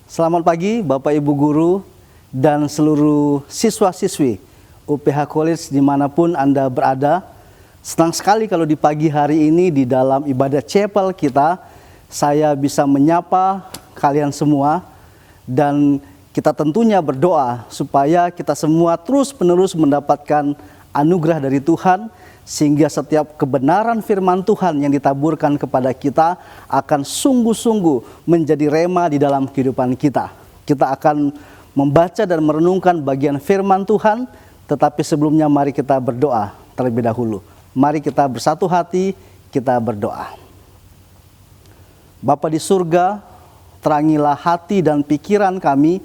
Selamat pagi Bapak Ibu Guru dan seluruh siswa-siswi UPH College dimanapun Anda berada. Senang sekali kalau di pagi hari ini di dalam ibadah chapel kita, saya bisa menyapa kalian semua dan kita tentunya berdoa supaya kita semua terus-menerus mendapatkan anugerah dari Tuhan, sehingga setiap kebenaran firman Tuhan yang ditaburkan kepada kita akan sungguh-sungguh menjadi rema di dalam kehidupan kita. Kita akan membaca dan merenungkan bagian firman Tuhan, tetapi sebelumnya mari kita berdoa terlebih dahulu. Mari kita bersatu hati, kita berdoa. Bapa di surga, terangilah hati dan pikiran kami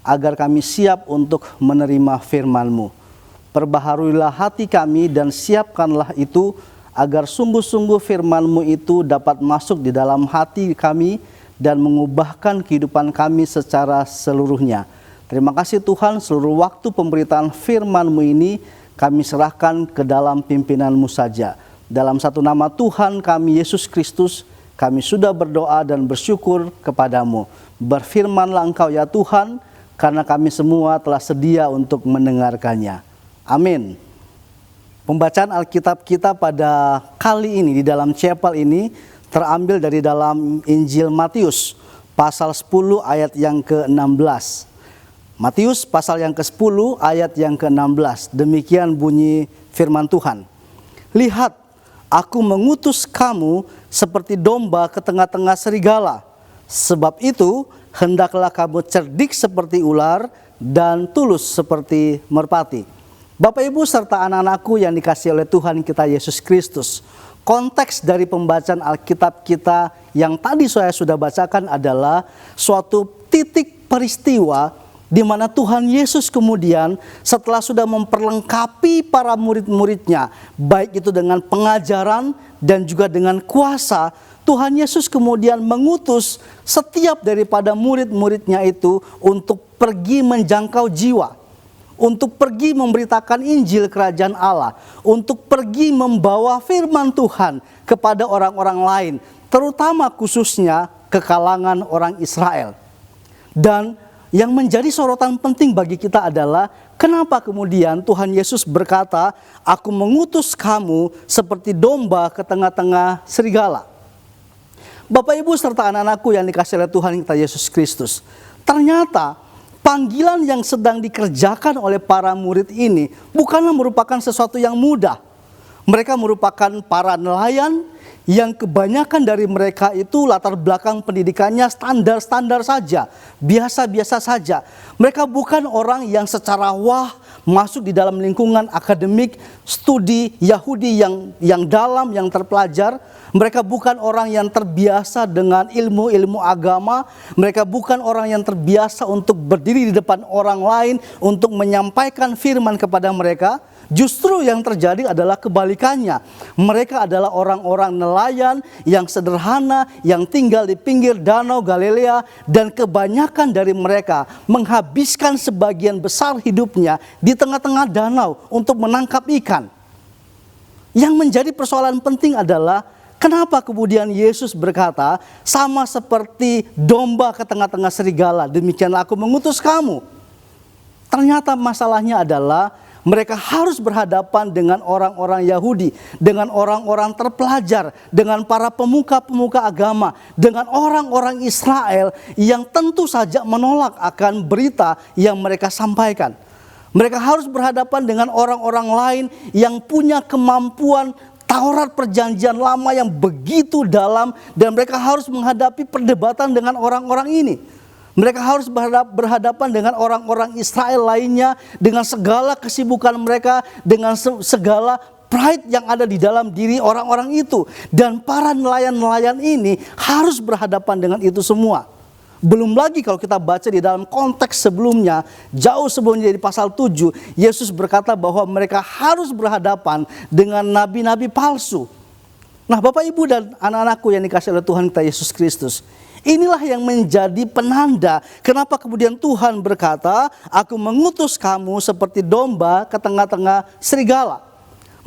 agar kami siap untuk menerima firman-Mu. Perbaharuilah hati kami dan siapkanlah itu agar sungguh-sungguh firman-Mu itu dapat masuk di dalam hati kami dan mengubahkan kehidupan kami secara seluruhnya. Terima kasih Tuhan, seluruh waktu pemberitaan firman-Mu ini kami serahkan ke dalam pimpinan-Mu saja. Dalam satu nama Tuhan kami Yesus Kristus, kami sudah berdoa dan bersyukur kepadamu. Berfirmanlah Engkau ya Tuhan, karena kami semua telah sedia untuk mendengarkannya. Amin. Pembacaan Alkitab kita pada kali ini di dalam chapel ini terambil dari dalam Injil Matius pasal 10 ayat yang ke-16. Matius pasal yang ke-10 ayat yang ke-16. Demikian bunyi firman Tuhan. Lihat, aku mengutus kamu seperti domba ke tengah-tengah serigala. Sebab itu, hendaklah kamu cerdik seperti ular dan tulus seperti merpati. Bapak Ibu serta anak-anakku yang dikasihi oleh Tuhan kita Yesus Kristus. Konteks dari pembacaan Alkitab kita yang tadi saya sudah bacakan adalah suatu titik peristiwa di mana Tuhan Yesus kemudian setelah sudah memperlengkapi para murid-muridnya, baik itu dengan pengajaran dan juga dengan kuasa, Tuhan Yesus kemudian mengutus setiap daripada murid-muridnya itu untuk pergi menjangkau jiwa, untuk pergi memberitakan Injil Kerajaan Allah, untuk pergi membawa firman Tuhan kepada orang-orang lain, terutama khususnya ke kalangan orang Israel. Dan yang menjadi sorotan penting bagi kita adalah kenapa kemudian Tuhan Yesus berkata, aku mengutus kamu seperti domba ke tengah-tengah serigala. Bapak Ibu serta anak-anakku yang dikasihi oleh Tuhan kita Yesus Kristus, ternyata panggilan yang sedang dikerjakan oleh para murid ini bukanlah merupakan sesuatu yang mudah. Mereka merupakan para nelayan yang kebanyakan dari mereka itu latar belakang pendidikannya standar-standar saja, biasa-biasa saja. Mereka bukan orang yang secara wah masuk di dalam lingkungan akademik, studi Yahudi yang dalam, yang terpelajar. Mereka bukan orang yang terbiasa dengan ilmu-ilmu agama. Mereka bukan orang yang terbiasa untuk berdiri di depan orang lain untuk menyampaikan firman kepada mereka. Justru yang terjadi adalah kebalikannya. Mereka adalah orang-orang nelayan yang sederhana, yang tinggal di pinggir danau Galilea, dan kebanyakan dari mereka menghabiskan sebagian besar hidupnya di tengah-tengah danau untuk menangkap ikan. Yang menjadi persoalan penting adalah kenapa kemudian Yesus berkata, sama seperti domba ke tengah-tengah serigala, demikianlah aku mengutus kamu. Ternyata masalahnya adalah mereka harus berhadapan dengan orang-orang Yahudi, dengan orang-orang terpelajar, dengan para pemuka-pemuka agama, dengan orang-orang Israel yang tentu saja menolak akan berita yang mereka sampaikan. Mereka harus berhadapan dengan orang-orang lain yang punya kemampuan Taurat Perjanjian Lama yang begitu dalam, dan mereka harus menghadapi perdebatan dengan orang-orang ini. Mereka harus berhadapan dengan orang-orang Israel lainnya, dengan segala kesibukan mereka, dengan segala pride yang ada di dalam diri orang-orang itu. Dan para nelayan-nelayan ini harus berhadapan dengan itu semua. Belum lagi kalau kita baca di dalam konteks sebelumnya, jauh sebelumnya di pasal 7, Yesus berkata bahwa mereka harus berhadapan dengan nabi-nabi palsu. Nah, Bapak Ibu dan anak-anakku yang dikasihi oleh Tuhan kita Yesus Kristus, inilah yang menjadi penanda kenapa kemudian Tuhan berkata, aku mengutus kamu seperti domba ke tengah-tengah serigala.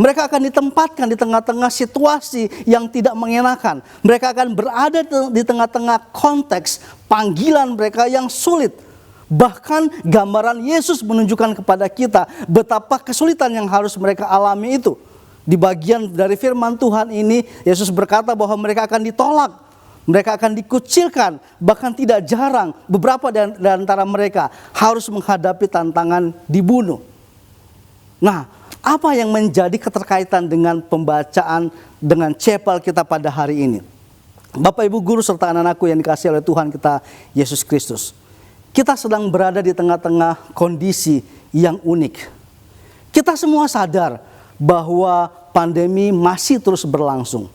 Mereka akan ditempatkan di tengah-tengah situasi yang tidak mengenakan. Mereka akan berada di tengah-tengah konteks panggilan mereka yang sulit. Bahkan gambaran Yesus menunjukkan kepada kita betapa kesulitan yang harus mereka alami itu. Di bagian dari firman Tuhan ini, Yesus berkata bahwa mereka akan ditolak. Mereka akan dikucilkan, bahkan tidak jarang beberapa di antara mereka harus menghadapi tantangan dibunuh. Nah, apa yang menjadi keterkaitan dengan pembacaan dengan chapel kita pada hari ini? Bapak Ibu Guru serta anak-anakku yang dikasihi oleh Tuhan kita Yesus Kristus. Kita sedang berada di tengah-tengah kondisi yang unik. Kita semua sadar bahwa pandemi masih terus berlangsung.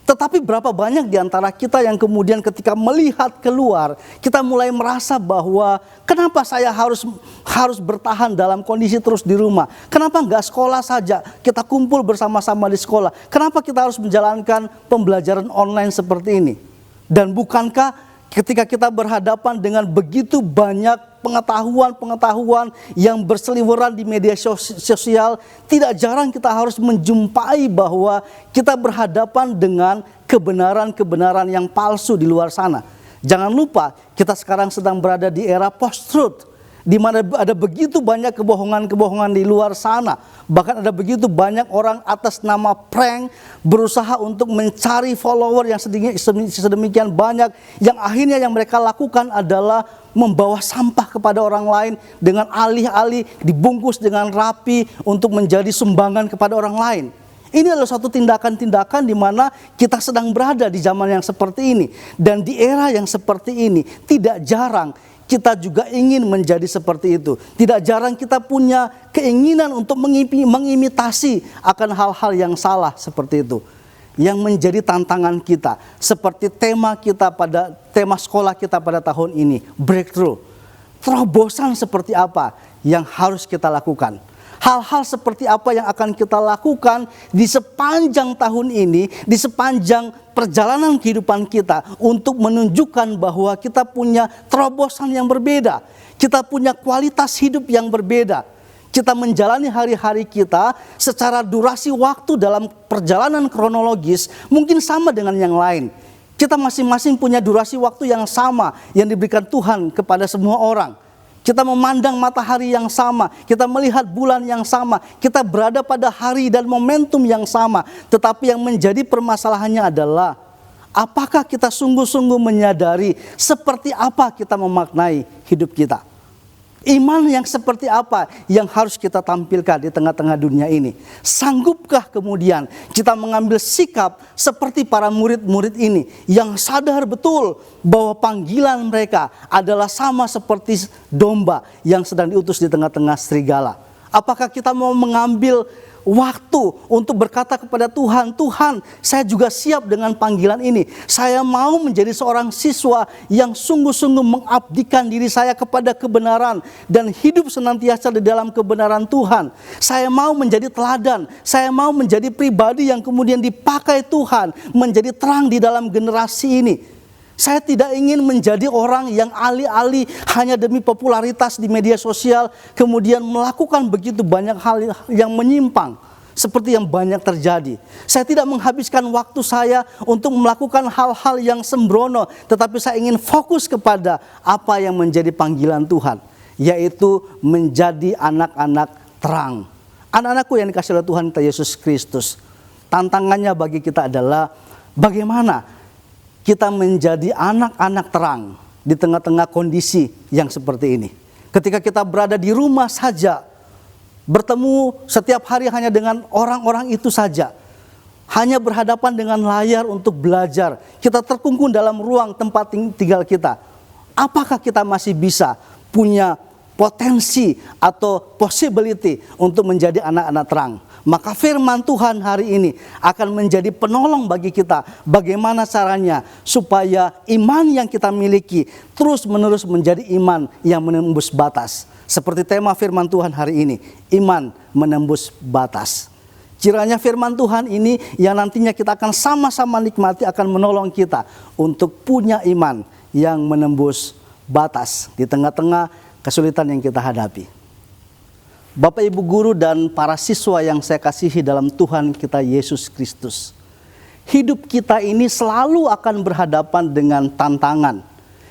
Tetapi berapa banyak di antara kita yang kemudian ketika melihat keluar, kita mulai merasa bahwa kenapa saya harus bertahan dalam kondisi terus di rumah? Kenapa enggak sekolah saja, kita kumpul bersama-sama di sekolah? Kenapa kita harus menjalankan pembelajaran online seperti ini? Dan bukankah ketika kita berhadapan dengan begitu banyak pengetahuan yang berseliweran di media sosial, tidak jarang kita harus menjumpai bahwa kita berhadapan dengan kebenaran-kebenaran yang palsu di luar sana. Jangan lupa, kita sekarang sedang berada di era post-truth, di mana ada begitu banyak kebohongan-kebohongan di luar sana. Bahkan ada begitu banyak orang atas nama prank berusaha untuk mencari follower yang sedemikian banyak, yang akhirnya yang mereka lakukan adalah membawa sampah kepada orang lain dengan alih-alih dibungkus dengan rapi untuk menjadi sumbangan kepada orang lain. Ini adalah suatu tindakan-tindakan di mana kita sedang berada di zaman yang seperti ini. Dan di era yang seperti ini tidak jarang kita juga ingin menjadi seperti itu. Tidak jarang kita punya keinginan untuk mengimitasi akan hal-hal yang salah seperti itu. Yang menjadi tantangan kita, seperti tema sekolah kita pada tahun ini, breakthrough. Terobosan seperti apa yang harus kita lakukan? Hal-hal seperti apa yang akan kita lakukan di sepanjang tahun ini, di sepanjang perjalanan kehidupan kita untuk menunjukkan bahwa kita punya terobosan yang berbeda. Kita punya kualitas hidup yang berbeda. Kita menjalani hari-hari kita secara durasi waktu dalam perjalanan kronologis mungkin sama dengan yang lain. Kita masing-masing punya durasi waktu yang sama yang diberikan Tuhan kepada semua orang. Kita memandang matahari yang sama, kita melihat bulan yang sama, kita berada pada hari dan momentum yang sama. Tetapi yang menjadi permasalahannya adalah apakah kita sungguh-sungguh menyadari seperti apa kita memaknai hidup kita? Iman yang seperti apa yang harus kita tampilkan di tengah-tengah dunia ini? Sanggupkah kemudian kita mengambil sikap seperti para murid-murid ini yang sadar betul bahwa panggilan mereka adalah sama seperti domba yang sedang diutus di tengah-tengah serigala? Apakah kita mau mengambil waktu untuk berkata kepada Tuhan, Tuhan, saya juga siap dengan panggilan ini. Saya mau menjadi seorang siswa yang sungguh-sungguh mengabdikan diri saya kepada kebenaran dan hidup senantiasa di dalam kebenaran Tuhan. Saya mau menjadi teladan, saya mau menjadi pribadi yang kemudian dipakai Tuhan menjadi terang di dalam generasi ini. Saya tidak ingin menjadi orang yang alih-alih hanya demi popularitas di media sosial, kemudian melakukan begitu banyak hal yang menyimpang, seperti yang banyak terjadi. Saya tidak menghabiskan waktu saya untuk melakukan hal-hal yang sembrono, tetapi saya ingin fokus kepada apa yang menjadi panggilan Tuhan, yaitu menjadi anak-anak terang. Anak-anakku yang dikasihi oleh Tuhan kita Yesus Kristus, tantangannya bagi kita adalah bagaimana kita menjadi anak-anak terang di tengah-tengah kondisi yang seperti ini. Ketika kita berada di rumah saja, bertemu setiap hari hanya dengan orang-orang itu saja, hanya berhadapan dengan layar untuk belajar, kita terkungkung dalam ruang tempat tinggal kita. Apakah kita masih bisa punya potensi atau possibility untuk menjadi anak-anak terang? Maka firman Tuhan hari ini akan menjadi penolong bagi kita. Bagaimana caranya supaya iman yang kita miliki terus-menerus menjadi iman yang menembus batas. Seperti tema firman Tuhan hari ini, iman menembus batas. Kiranya firman Tuhan ini yang nantinya kita akan sama-sama nikmati akan menolong kita untuk punya iman yang menembus batas di tengah-tengah kesulitan yang kita hadapi. Bapak Ibu guru dan para siswa yang saya kasihi dalam Tuhan kita Yesus Kristus. Hidup kita ini selalu akan berhadapan dengan tantangan.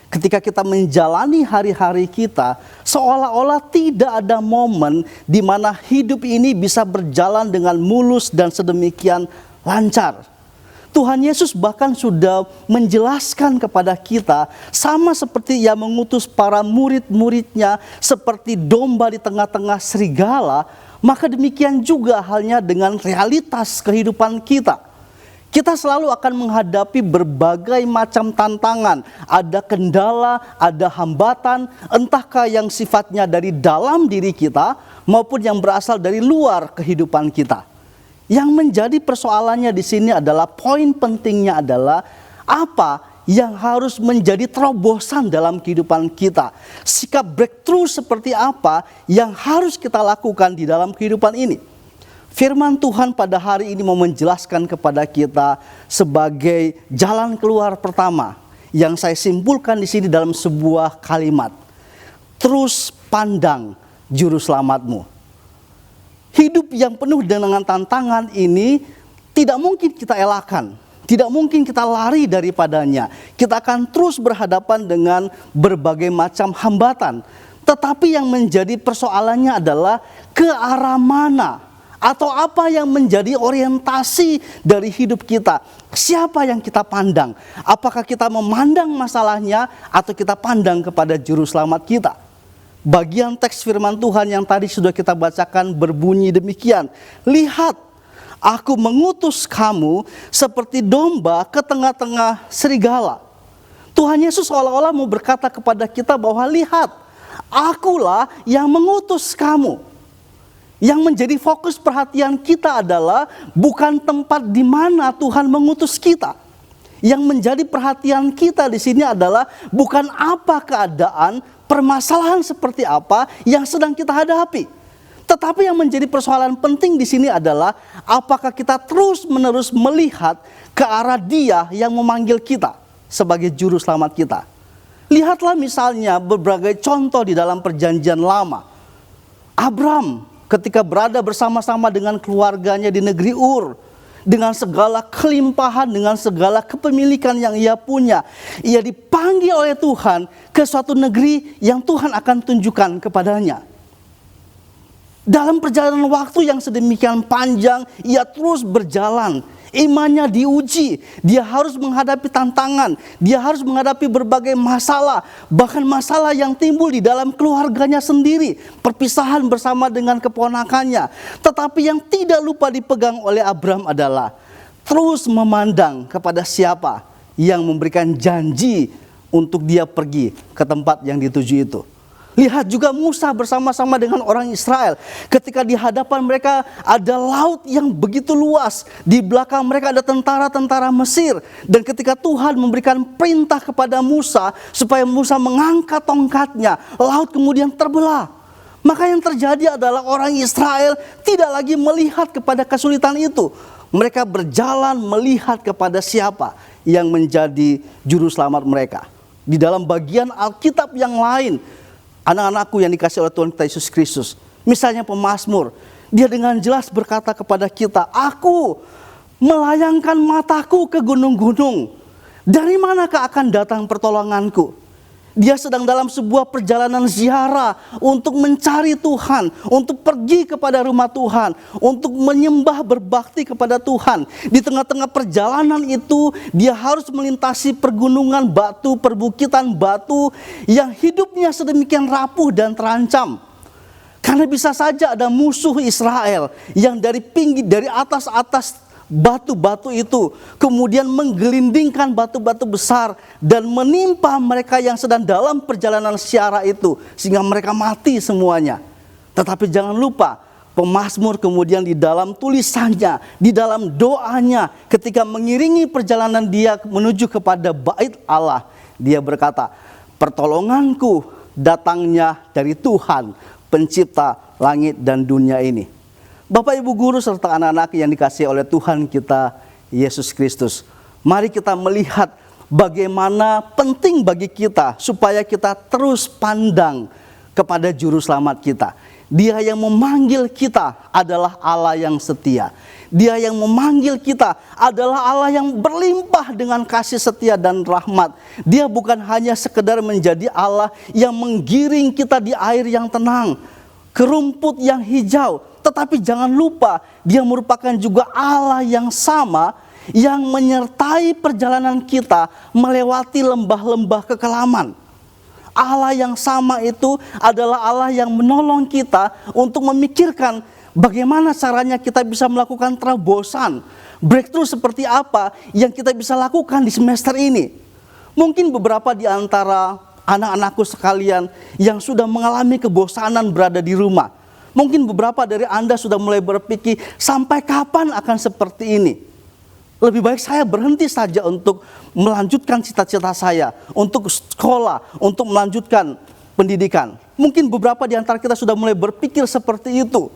Ketika kita menjalani hari-hari kita, seolah-olah tidak ada momen di mana hidup ini bisa berjalan dengan mulus dan sedemikian lancar. Tuhan Yesus bahkan sudah menjelaskan kepada kita, sama seperti Ia mengutus para murid-muridnya seperti domba di tengah-tengah serigala, maka demikian juga halnya dengan realitas kehidupan kita. Kita selalu akan menghadapi berbagai macam tantangan, ada kendala, ada hambatan, entahkah yang sifatnya dari dalam diri kita maupun yang berasal dari luar kehidupan kita. Yang menjadi persoalannya di sini adalah, poin pentingnya adalah apa yang harus menjadi terobosan dalam kehidupan kita. Sikap breakthrough seperti apa yang harus kita lakukan di dalam kehidupan ini. Firman Tuhan pada hari ini mau menjelaskan kepada kita sebagai jalan keluar pertama yang saya simpulkan di sini dalam sebuah kalimat. Terus pandang juru selamatmu. Hidup yang penuh dengan tantangan ini tidak mungkin kita elakkan, tidak mungkin kita lari daripadanya. Kita akan terus berhadapan dengan berbagai macam hambatan. Tetapi yang menjadi persoalannya adalah ke arah mana atau apa yang menjadi orientasi dari hidup kita. Siapa yang kita pandang? Apakah kita memandang masalahnya atau kita pandang kepada juru selamat kita? Bagian teks firman Tuhan yang tadi sudah kita bacakan berbunyi demikian. Lihat, aku mengutus kamu seperti domba ke tengah-tengah serigala. Tuhan Yesus seolah-olah mau berkata kepada kita bahwa lihat, akulah yang mengutus kamu. Yang menjadi fokus perhatian kita adalah bukan tempat di mana Tuhan mengutus kita. Yang menjadi perhatian kita di sini adalah bukan apa keadaan, permasalahan seperti apa yang sedang kita hadapi. Tetapi yang menjadi persoalan penting di sini adalah apakah kita terus-menerus melihat ke arah Dia yang memanggil kita sebagai juru selamat kita. Lihatlah misalnya berbagai contoh di dalam perjanjian lama. Abram ketika berada bersama-sama dengan keluarganya di negeri Ur, dengan segala kelimpahan, dengan segala kepemilikan yang ia punya, ia dipanggil oleh Tuhan ke suatu negeri yang Tuhan akan tunjukkan kepadanya. Dalam perjalanan waktu yang sedemikian panjang, ia terus berjalan. Imannya diuji, dia harus menghadapi tantangan, dia harus menghadapi berbagai masalah, bahkan masalah yang timbul di dalam keluarganya sendiri, perpisahan bersama dengan keponakannya. Tetapi yang tidak lupa dipegang oleh Abram adalah terus memandang kepada siapa yang memberikan janji untuk dia pergi ke tempat yang dituju itu. Lihat juga Musa bersama-sama dengan orang Israel. Ketika di hadapan mereka ada laut yang begitu luas. Di belakang mereka ada tentara-tentara Mesir. Dan ketika Tuhan memberikan perintah kepada Musa supaya Musa mengangkat tongkatnya, laut kemudian terbelah. Maka yang terjadi adalah orang Israel tidak lagi melihat kepada kesulitan itu. Mereka berjalan melihat kepada siapa yang menjadi juru selamat mereka. Di dalam bagian Alkitab yang lain, anak-anakku yang dikasih oleh Tuhan kita Yesus Kristus, misalnya pemazmur, dia dengan jelas berkata kepada kita, aku melayangkan mataku ke gunung-gunung, dari manakah akan datang pertolonganku? Dia sedang dalam sebuah perjalanan ziarah untuk mencari Tuhan, untuk pergi kepada rumah Tuhan, untuk menyembah berbakti kepada Tuhan. Di tengah-tengah perjalanan itu dia harus melintasi pergunungan batu, perbukitan batu yang hidupnya sedemikian rapuh dan terancam. Karena bisa saja ada musuh Israel yang dari atas batu-batu itu kemudian menggelindingkan batu-batu besar dan menimpa mereka yang sedang dalam perjalanan ziarah itu sehingga mereka mati semuanya. Tetapi jangan lupa, pemazmur kemudian di dalam tulisannya, di dalam doanya ketika mengiringi perjalanan dia menuju kepada bait Allah, dia berkata, pertolonganku datangnya dari Tuhan pencipta langit dan dunia ini. Bapak Ibu guru serta anak-anak yang dikasihi oleh Tuhan kita Yesus Kristus, mari kita melihat bagaimana penting bagi kita supaya kita terus pandang kepada juru selamat kita. Dia yang memanggil kita adalah Allah yang setia. Dia yang memanggil kita adalah Allah yang berlimpah dengan kasih setia dan rahmat. Dia bukan hanya sekedar menjadi Allah yang menggiring kita di air yang tenang, ke rumput yang hijau. Tetapi jangan lupa, Dia merupakan juga Allah yang sama yang menyertai perjalanan kita melewati lembah-lembah kekelaman. Allah yang sama itu adalah Allah yang menolong kita untuk memikirkan bagaimana caranya kita bisa melakukan terobosan, breakthrough seperti apa yang kita bisa lakukan di semester ini. Mungkin beberapa di antara anak-anakku sekalian yang sudah mengalami kebosanan berada di rumah. Mungkin beberapa dari Anda sudah mulai berpikir, sampai kapan akan seperti ini? Lebih baik saya berhenti saja untuk melanjutkan cita-cita saya, untuk sekolah, untuk melanjutkan pendidikan. Mungkin beberapa di antara kita sudah mulai berpikir seperti itu.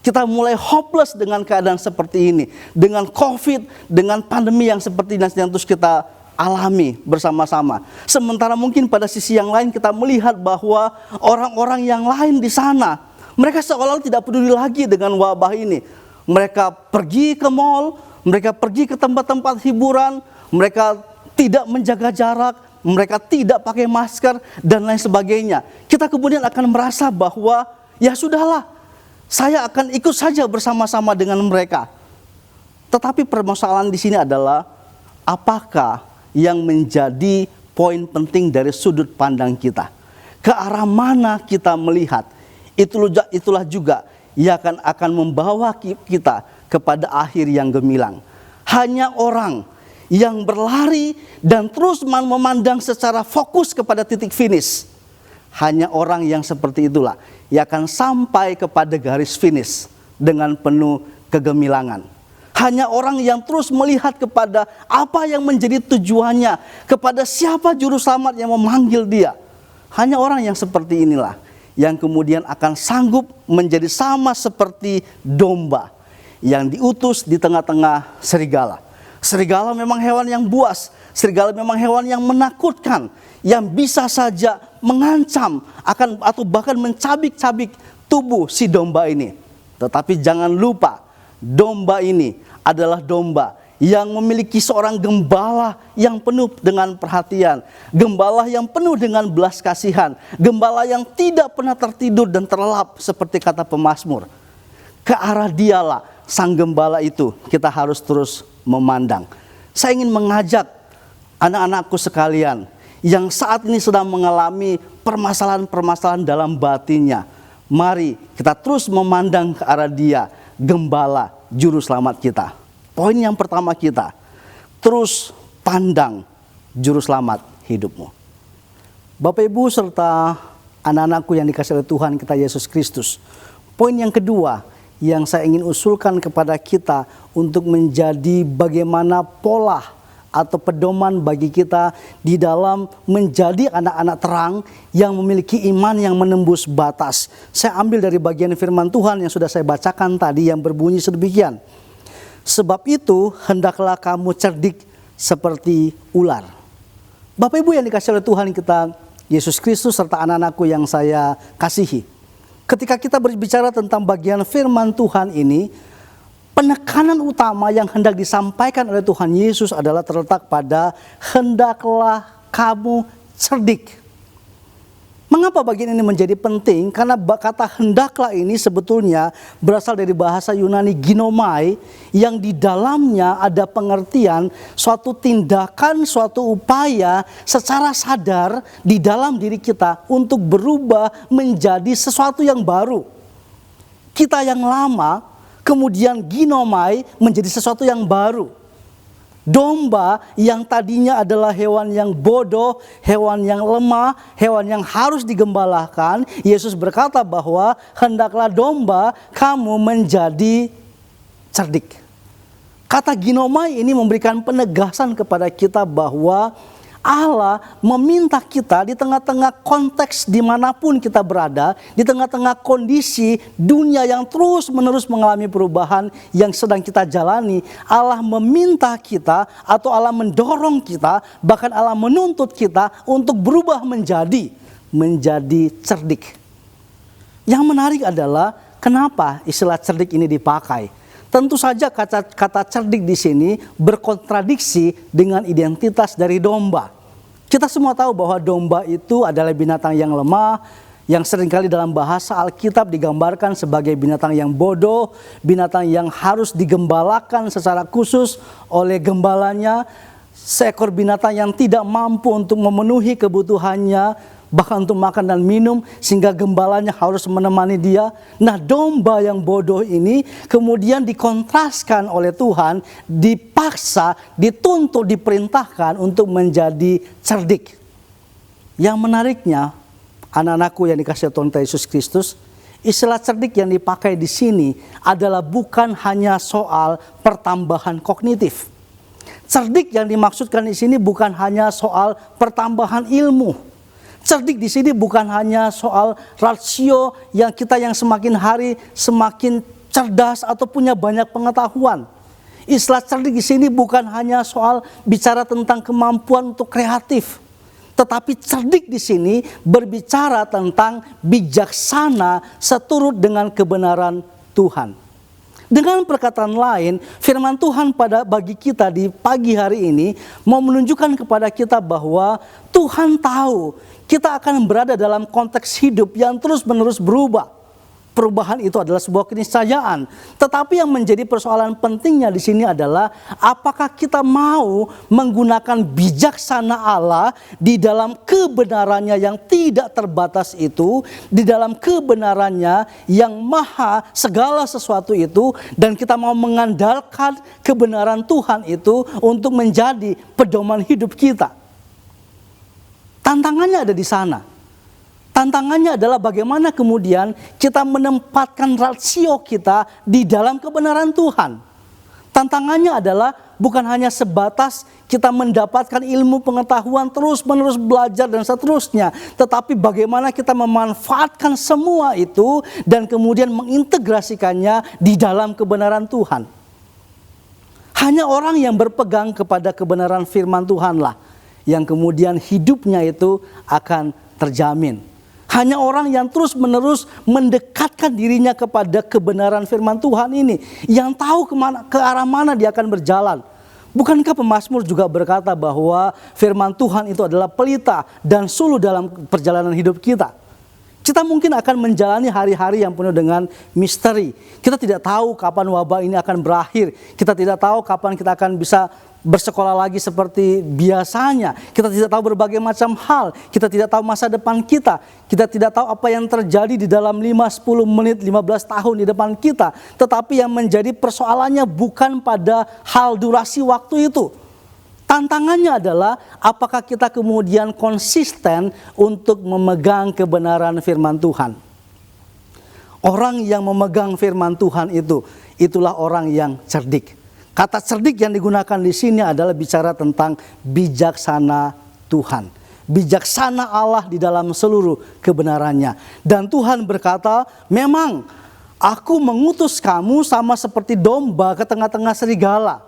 Kita mulai hopeless dengan keadaan seperti ini. Dengan COVID, dengan pandemi yang seperti ini yang terus kita alami bersama-sama. Sementara mungkin pada sisi yang lain kita melihat bahwa orang-orang yang lain di sana, mereka seolah-olah tidak peduli lagi dengan wabah ini. Mereka pergi ke mal, mereka pergi ke tempat-tempat hiburan, mereka tidak menjaga jarak, mereka tidak pakai masker, dan lain sebagainya. Kita kemudian akan merasa bahwa ya sudahlah, saya akan ikut saja bersama-sama dengan mereka. Tetapi permasalahan di sini adalah, apakah yang menjadi poin penting dari sudut pandang kita? Ke arah mana kita melihat? Itulah juga yang akan membawa kita kepada akhir yang gemilang. Hanya orang yang berlari dan terus memandang secara fokus kepada titik finish. Hanya orang yang seperti itulah yang akan sampai kepada garis finish dengan penuh kegemilangan. Hanya orang yang terus melihat kepada apa yang menjadi tujuannya, kepada siapa juru selamat yang memanggil dia. Hanya orang yang seperti inilah yang kemudian akan sanggup menjadi sama seperti domba yang diutus di tengah-tengah serigala. Serigala memang hewan yang buas, serigala memang hewan yang menakutkan, yang bisa saja mengancam akan atau bahkan mencabik-cabik tubuh si domba ini. Tetapi jangan lupa, domba ini adalah domba yang memiliki seorang gembala yang penuh dengan perhatian, gembala yang penuh dengan belas kasihan, gembala yang tidak pernah tertidur dan terlelap seperti kata pemazmur. Ke arah dialah sang gembala itu kita harus terus memandang. Saya ingin mengajak anak-anakku sekalian yang saat ini sedang mengalami permasalahan-permasalahan dalam batinnya. Mari kita terus memandang ke arah Dia, gembala juru selamat kita. Poin yang pertama kita, terus pandang juru selamat hidupmu. Bapak Ibu serta anak-anakku yang dikasihi oleh Tuhan kita Yesus Kristus. Poin yang kedua yang saya ingin usulkan kepada kita untuk menjadi bagaimana pola atau pedoman bagi kita di dalam menjadi anak-anak terang yang memiliki iman yang menembus batas. Saya ambil dari bagian firman Tuhan yang sudah saya bacakan tadi yang berbunyi sedemikian. Sebab itu hendaklah kamu cerdik seperti ular. Bapak Ibu yang dikasihi oleh Tuhan kita Yesus Kristus serta anak-anakku yang saya kasihi. Ketika kita berbicara tentang bagian firman Tuhan ini, penekanan utama yang hendak disampaikan oleh Tuhan Yesus adalah terletak pada hendaklah kamu cerdik. Mengapa bagian ini menjadi penting? Karena kata hendaklah ini sebetulnya berasal dari bahasa Yunani ginomai, yang di dalamnya ada pengertian suatu tindakan, suatu upaya secara sadar di dalam diri kita untuk berubah menjadi sesuatu yang baru. Kita yang lama kemudian ginomai menjadi sesuatu yang baru. Domba yang tadinya adalah hewan yang bodoh, hewan yang lemah, hewan yang harus digembalakan. Yesus berkata bahwa hendaklah domba kamu menjadi cerdik. Kata ginomai ini memberikan penegasan kepada kita bahwa Allah meminta kita di tengah-tengah konteks dimanapun kita berada, di tengah-tengah kondisi dunia yang terus-menerus mengalami perubahan yang sedang kita jalani, Allah meminta kita atau Allah mendorong kita, bahkan Allah menuntut kita untuk berubah menjadi cerdik. Yang menarik adalah kenapa istilah cerdik ini dipakai. Tentu saja kata cerdik di sini berkontradiksi dengan identitas dari domba. Kita semua tahu bahwa domba itu adalah binatang yang lemah, yang seringkali dalam bahasa Alkitab digambarkan sebagai binatang yang bodoh, binatang yang harus digembalakan secara khusus oleh gembalanya, seekor binatang yang tidak mampu untuk memenuhi kebutuhannya, bahkan untuk makan dan minum, sehingga gembalanya harus menemani dia. Nah, domba yang bodoh ini kemudian dikontraskan oleh Tuhan, dipaksa, dituntut, diperintahkan untuk menjadi cerdik. Yang menariknya, anak-anakku yang dikasihi Tuhan Yesus Kristus, istilah cerdik yang dipakai di sini adalah bukan hanya soal pertambahan kognitif. Cerdik yang dimaksudkan di sini bukan hanya soal pertambahan ilmu. Cerdik di sini bukan hanya soal rasio yang semakin hari semakin cerdas atau punya banyak pengetahuan. Istilah cerdik di sini bukan hanya soal bicara tentang kemampuan untuk kreatif, tetapi cerdik di sini berbicara tentang bijaksana seturut dengan kebenaran Tuhan. Dengan perkataan lain, firman Tuhan bagi kita di pagi hari ini mau menunjukkan kepada kita bahwa Tuhan tahu kita akan berada dalam konteks hidup yang terus-menerus berubah. Perubahan itu adalah sebuah keniscayaan. Tetapi yang menjadi persoalan pentingnya di sini adalah apakah kita mau menggunakan bijaksana Allah di dalam kebenarannya yang tidak terbatas itu, di dalam kebenarannya yang maha segala sesuatu itu, dan kita mau mengandalkan kebenaran Tuhan itu untuk menjadi pedoman hidup kita. Tantangannya ada di sana. Tantangannya adalah bagaimana kemudian kita menempatkan rasio kita di dalam kebenaran Tuhan. Tantangannya adalah bukan hanya sebatas kita mendapatkan ilmu pengetahuan, terus-menerus belajar dan seterusnya. Tetapi bagaimana kita memanfaatkan semua itu dan kemudian mengintegrasikannya di dalam kebenaran Tuhan. Hanya orang yang berpegang kepada kebenaran firman Tuhanlah yang kemudian hidupnya itu akan terjamin. Hanya orang yang terus-menerus mendekatkan dirinya kepada kebenaran firman Tuhan ini, yang tahu ke arah mana dia akan berjalan. Bukankah pemazmur juga berkata bahwa firman Tuhan itu adalah pelita dan suluh dalam perjalanan hidup kita? Kita mungkin akan menjalani hari-hari yang penuh dengan misteri. Kita tidak tahu kapan wabah ini akan berakhir. Kita tidak tahu kapan kita akan bisa bersekolah lagi seperti biasanya. Kita tidak tahu berbagai macam hal. Kita tidak tahu masa depan kita. Kita tidak tahu apa yang terjadi di dalam 5, 10 menit, 15 tahun di depan kita. Tetapi yang menjadi persoalannya bukan pada hal durasi waktu itu. Tantangannya adalah apakah kita kemudian konsisten untuk memegang kebenaran firman Tuhan. Orang yang memegang firman Tuhan itulah orang yang cerdik. Kata cerdik yang digunakan di sini adalah bicara tentang bijaksana Tuhan. Bijaksana Allah di dalam seluruh kebenarannya. Dan Tuhan berkata, memang aku mengutus kamu sama seperti domba ke tengah-tengah serigala.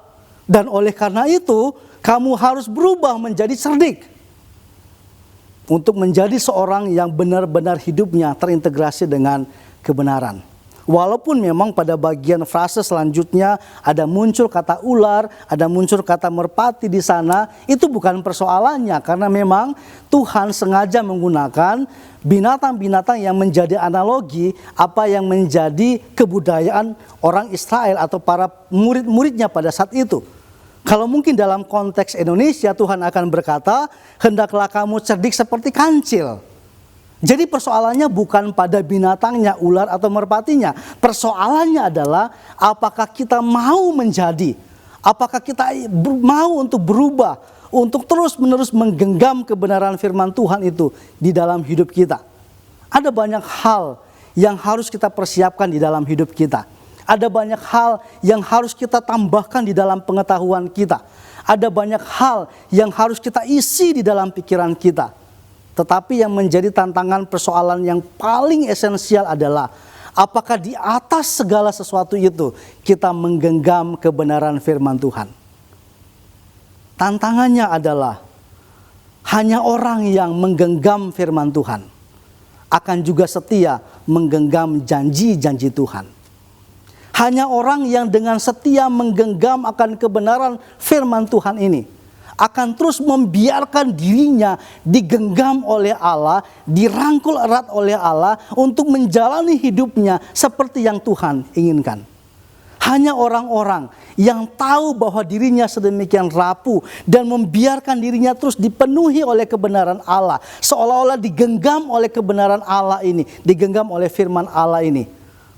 Dan oleh karena itu, kamu harus berubah menjadi cerdik. Untuk menjadi seorang yang benar-benar hidupnya terintegrasi dengan kebenaran. Walaupun memang pada bagian frase selanjutnya ada muncul kata ular, ada muncul kata merpati di sana, itu bukan persoalannya karena memang Tuhan sengaja menggunakan binatang-binatang yang menjadi analogi apa yang menjadi kebudayaan orang Israel atau para murid-muridnya pada saat itu. Kalau mungkin dalam konteks Indonesia Tuhan akan berkata, hendaklah kamu cerdik seperti kancil. Jadi persoalannya bukan pada binatangnya, ular atau merpatinya. Persoalannya adalah apakah kita mau menjadi, apakah kita mau untuk berubah, untuk terus-menerus menggenggam kebenaran firman Tuhan itu di dalam hidup kita. Ada banyak hal yang harus kita persiapkan di dalam hidup kita. Ada banyak hal yang harus kita tambahkan di dalam pengetahuan kita. Ada banyak hal yang harus kita isi di dalam pikiran kita. Tetapi yang menjadi tantangan persoalan yang paling esensial adalah apakah di atas segala sesuatu itu kita menggenggam kebenaran firman Tuhan. Tantangannya adalah hanya orang yang menggenggam firman Tuhan akan juga setia menggenggam janji-janji Tuhan. Hanya orang yang dengan setia menggenggam akan kebenaran firman Tuhan ini akan terus membiarkan dirinya digenggam oleh Allah, dirangkul erat oleh Allah untuk menjalani hidupnya seperti yang Tuhan inginkan. Hanya orang-orang yang tahu bahwa dirinya sedemikian rapuh dan membiarkan dirinya terus dipenuhi oleh kebenaran Allah, seolah-olah digenggam oleh kebenaran Allah ini, digenggam oleh firman Allah ini,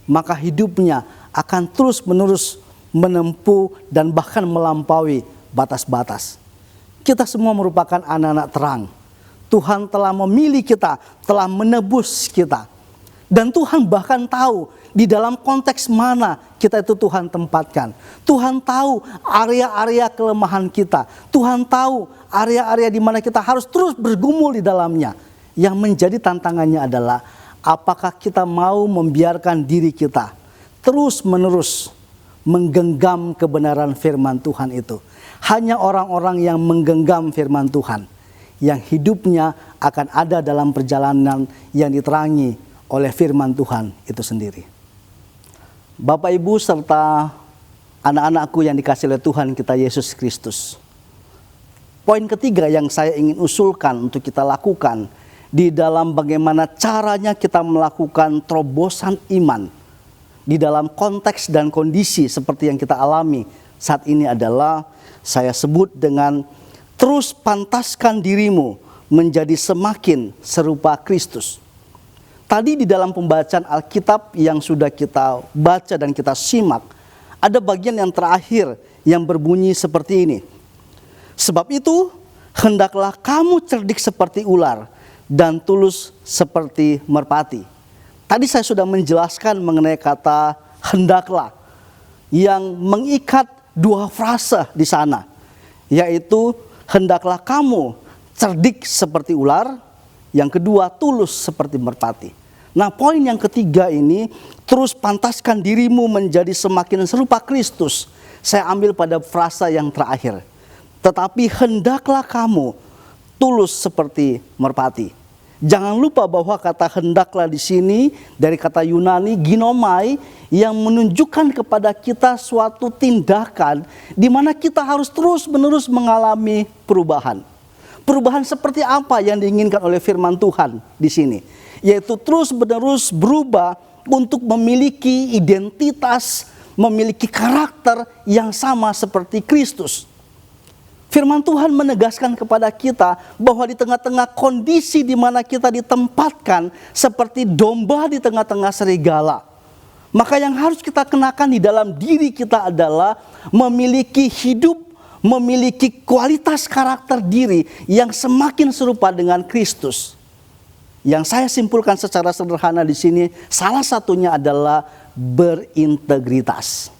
maka hidupnya akan terus-menerus menempuh dan bahkan melampaui batas-batas. Kita semua merupakan anak-anak terang. Tuhan telah memilih kita, telah menebus kita. Dan Tuhan bahkan tahu di dalam konteks mana kita itu Tuhan tempatkan. Tuhan tahu area-area kelemahan kita. Tuhan tahu area-area di mana kita harus terus bergumul di dalamnya. Yang menjadi tantangannya adalah apakah kita mau membiarkan diri kita terus-menerus menggenggam kebenaran firman Tuhan itu. Hanya orang-orang yang menggenggam firman Tuhan yang hidupnya akan ada dalam perjalanan yang diterangi oleh firman Tuhan itu sendiri. Bapak, Ibu, serta anak-anakku yang dikasihi oleh Tuhan kita Yesus Kristus. Poin ketiga yang saya ingin usulkan untuk kita lakukan di dalam bagaimana caranya kita melakukan terobosan iman di dalam konteks dan kondisi seperti yang kita alami saat ini adalah saya sebut dengan terus pantaskan dirimu menjadi semakin serupa Kristus. Tadi di dalam pembacaan Alkitab yang sudah kita baca dan kita simak, ada bagian yang terakhir yang berbunyi seperti ini. Sebab itu, hendaklah kamu cerdik seperti ular dan tulus seperti merpati. Tadi saya sudah menjelaskan mengenai kata hendaklah yang mengikat dua frase di sana, yaitu hendaklah kamu cerdik seperti ular, yang kedua tulus seperti merpati. Nah, poin yang ketiga ini, terus pantaskan dirimu menjadi semakin serupa Kristus. Saya ambil pada frasa yang terakhir. Tetapi hendaklah kamu tulus seperti merpati. Jangan lupa bahwa kata hendaklah di sini dari kata Yunani ginomai yang menunjukkan kepada kita suatu tindakan di mana kita harus terus-menerus mengalami perubahan. Perubahan seperti apa yang diinginkan oleh firman Tuhan di sini? Yaitu terus-menerus berubah untuk memiliki identitas, memiliki karakter yang sama seperti Kristus. Firman Tuhan menegaskan kepada kita bahwa di tengah-tengah kondisi di mana kita ditempatkan seperti domba di tengah-tengah serigala, maka yang harus kita kenakan di dalam diri kita adalah memiliki hidup, memiliki kualitas karakter diri yang semakin serupa dengan Kristus. Yang saya simpulkan secara sederhana di sini, salah satunya adalah berintegritas.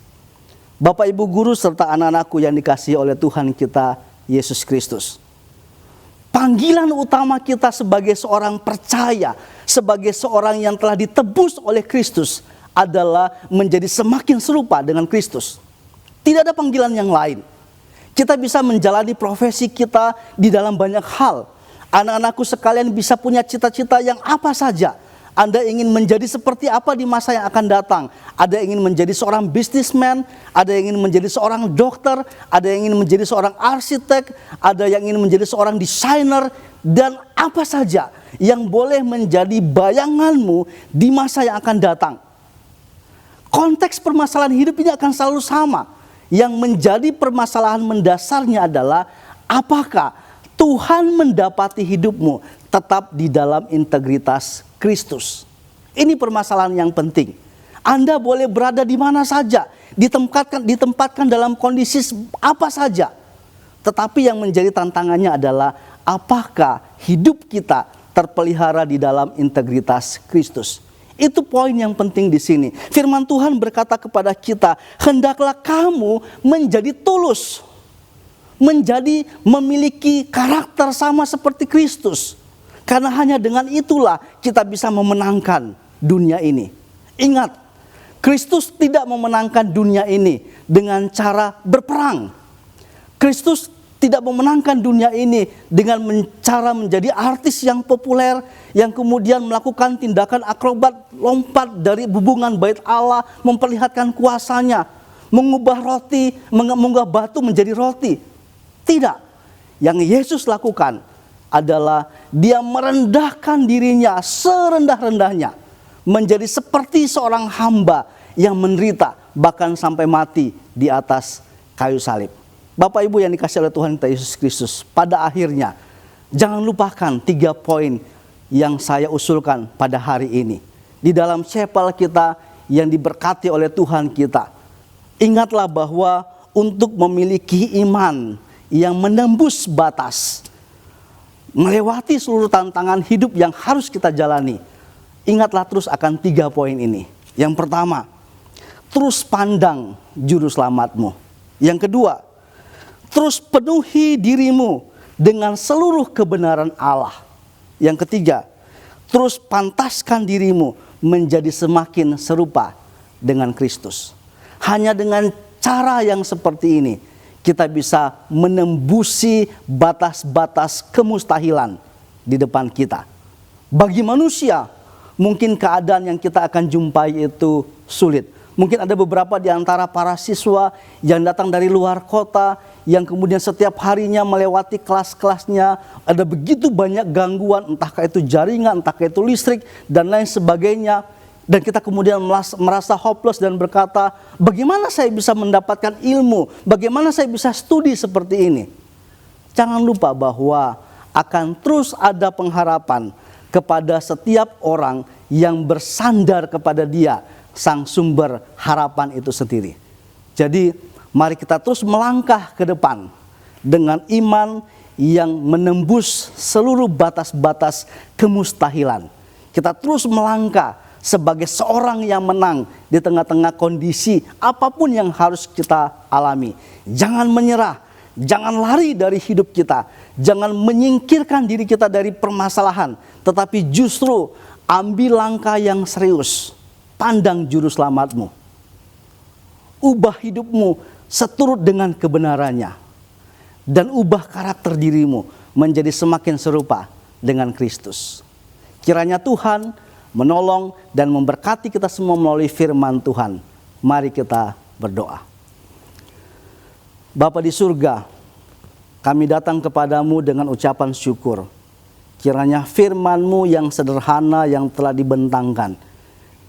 Bapak, Ibu, guru, serta anak-anakku yang dikasihi oleh Tuhan kita Yesus Kristus. Panggilan utama kita sebagai seorang percaya, sebagai seorang yang telah ditebus oleh Kristus adalah menjadi semakin serupa dengan Kristus. Tidak ada panggilan yang lain. Kita bisa menjalani profesi kita di dalam banyak hal. Anak-anakku sekalian bisa punya cita-cita yang apa saja. Anda ingin menjadi seperti apa di masa yang akan datang? Ada yang ingin menjadi seorang businessman, ada yang ingin menjadi seorang dokter, ada yang ingin menjadi seorang arsitek, ada yang ingin menjadi seorang desainer, dan apa saja yang boleh menjadi bayanganmu di masa yang akan datang. Konteks permasalahan hidup ini akan selalu sama. Yang menjadi permasalahan mendasarnya adalah apakah Tuhan mendapati hidupmu tetap di dalam integritas Kristus. Ini permasalahan yang penting. Anda boleh berada di mana saja, ditempatkan dalam kondisi apa saja. Tetapi yang menjadi tantangannya adalah apakah hidup kita terpelihara di dalam integritas Kristus. Itu poin yang penting di sini. Firman Tuhan berkata kepada kita, hendaklah kamu menjadi tulus, menjadi memiliki karakter sama seperti Kristus. Karena hanya dengan itulah kita bisa memenangkan dunia ini. Ingat, Kristus tidak memenangkan dunia ini dengan cara berperang. Kristus tidak memenangkan dunia ini dengan cara menjadi artis yang populer, yang kemudian melakukan tindakan akrobat, lompat dari hubungan bait Allah, memperlihatkan kuasanya, mengubah batu menjadi roti. Tidak. Yang Yesus lakukan adalah dia merendahkan dirinya serendah-rendahnya, menjadi seperti seorang hamba yang menderita, bahkan sampai mati di atas kayu salib. Bapak Ibu yang dikasihi oleh Tuhan kita Yesus Kristus, pada akhirnya jangan lupakan 3 poin yang saya usulkan pada hari ini. Di dalam chapel kita yang diberkati oleh Tuhan kita, ingatlah bahwa untuk memiliki iman yang menembus batas, melewati seluruh tantangan hidup yang harus kita jalani, ingatlah terus akan 3 poin ini. Yang pertama, terus pandang juru selamatmu. Yang kedua, terus penuhi dirimu dengan seluruh kebenaran Allah. Yang ketiga, terus pantaskan dirimu menjadi semakin serupa dengan Kristus. Hanya dengan cara yang seperti ini, kita bisa menembusi batas-batas kemustahilan di depan kita. Bagi manusia, mungkin keadaan yang kita akan jumpai itu sulit. Mungkin ada beberapa di antara para siswa yang datang dari luar kota, yang kemudian setiap harinya melewati kelas-kelasnya, ada begitu banyak gangguan, entahkah itu jaringan, entahkah itu listrik, dan lain sebagainya. Dan kita kemudian merasa hopeless dan berkata, bagaimana saya bisa mendapatkan ilmu? Bagaimana saya bisa studi seperti ini? Jangan lupa bahwa akan terus ada pengharapan kepada setiap orang yang bersandar kepada Dia, Sang sumber harapan itu sendiri. Jadi mari kita terus melangkah ke depan dengan iman yang menembus seluruh batas-batas kemustahilan. Kita terus melangkah sebagai seorang yang menang di tengah-tengah kondisi apapun yang harus kita alami. Jangan menyerah, jangan lari dari hidup kita, jangan menyingkirkan diri kita dari permasalahan, tetapi justru ambil langkah yang serius. Pandang juru selamatmu. Ubah hidupmu seturut dengan kebenarannya. Dan ubah karakter dirimu menjadi semakin serupa dengan Kristus. Kiranya Tuhan menolong dan memberkati kita semua melalui firman Tuhan. Mari kita berdoa. Bapa di surga, kami datang kepadamu dengan ucapan syukur. Kiranya firman-Mu yang sederhana yang telah dibentangkan,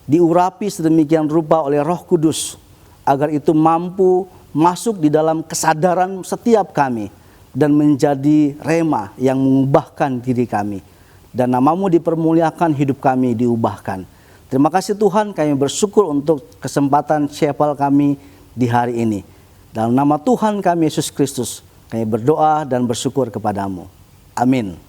diurapi sedemikian rupa oleh Roh Kudus, agar itu mampu masuk di dalam kesadaran setiap kami dan menjadi rema yang mengubahkan diri kami. Dan nama-Mu dipermuliakan, hidup kami diubahkan. Terima kasih Tuhan, kami bersyukur untuk kesempatan chapel kami di hari ini. Dalam nama Tuhan kami Yesus Kristus, kami berdoa dan bersyukur kepadamu. Amin.